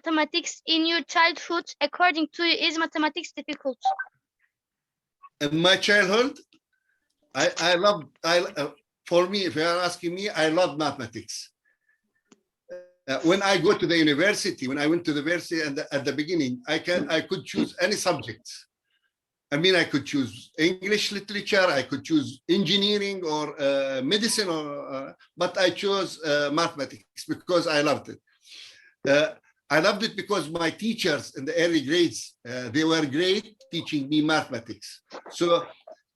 mathematics in your childhood? According to you, is mathematics difficult? In my childhood, for me, if you are asking me, I love mathematics. When I go to the university, when I went to the university and at the beginning, I could choose any subjects. I mean, I could choose English literature, I could choose engineering or medicine, but I chose mathematics because I loved it. I loved it because my teachers in the early grades, they were great teaching me mathematics. So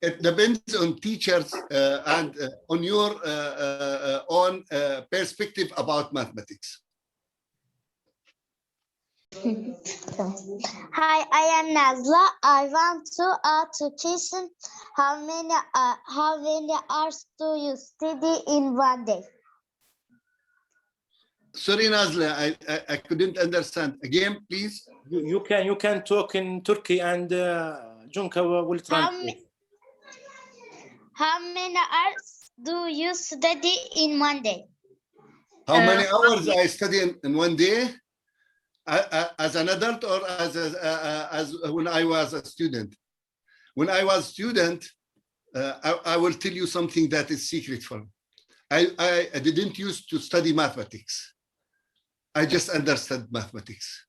it depends on teachers and on your own perspective about mathematics. Hi, I am Nazla. I want to ask a question. How many hours do you study in one day? Sorry, Nazla, I couldn't understand. Again, please. You can talk in Turkey and Junka will translate. How many hours do you study in one day? How many hours I study in one day? As an adult or as when I was a student? When I was a student, I will tell you something that is secret for me. I didn't used to study mathematics. I just understood mathematics.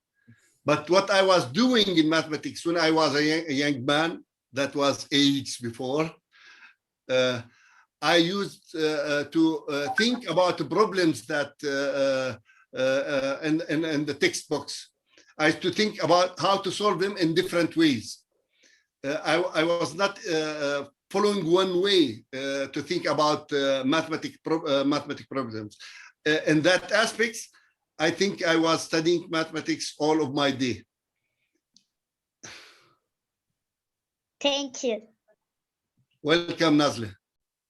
But what I was doing in mathematics when I was a young man, that was ages before, I used to think about the problems that in the textbooks. I used to think about how to solve them in different ways. I was not following one way to think about mathematic problems. In that aspect, I think I was studying mathematics all of my day. Thank you. Welcome, Nazli.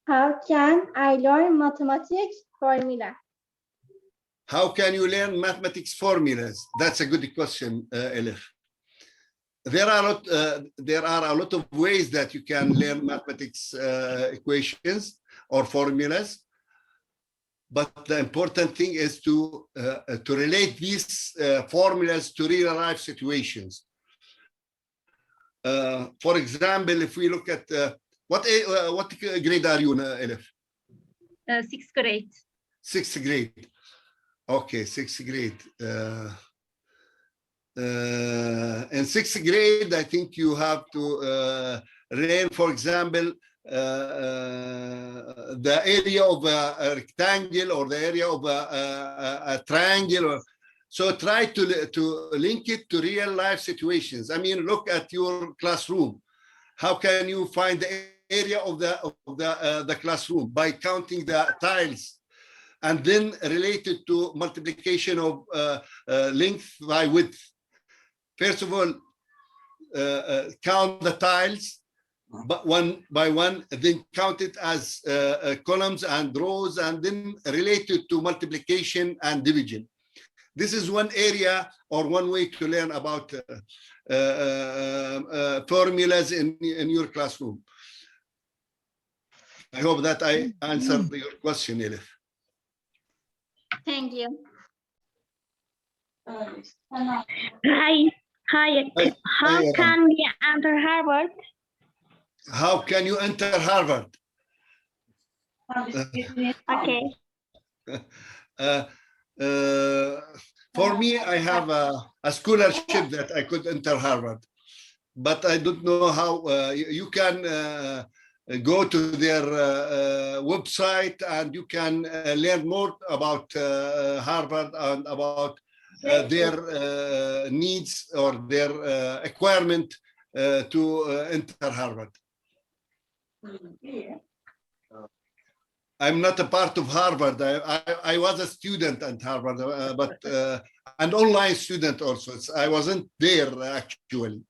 How can I learn mathematics formula? How can you learn mathematics formulas? That's a good question, Elif. There are a lot of ways that you can learn mathematics equations or formulas, but the important thing is to relate these formulas to real life situations. For example, if we look at what grade are you, Elif? Sixth grade. Sixth grade. Okay, sixth grade. In sixth grade, I think you have to learn, for example, the area of a rectangle or the area of a triangle. So try to link it to real life situations. I mean, look at your classroom. How can you find the area of the classroom? By counting the tiles, and then related to multiplication of length by width. First of all, count the tiles, but one by one, then count it as columns and rows, and then related to multiplication and division. This is one area or one way to learn about formulas in your classroom. I hope that I answered your question, Elif. Thank you. Hi. How can we enter Harvard? How can you enter Harvard? Okay. For me, I have a scholarship that I could enter Harvard, but I don't know how. You can go to their website and you can learn more about Harvard and about their needs or their requirement to enter Harvard. I'm not a part of Harvard. I was a student at Harvard, but an online student also. I wasn't there actually.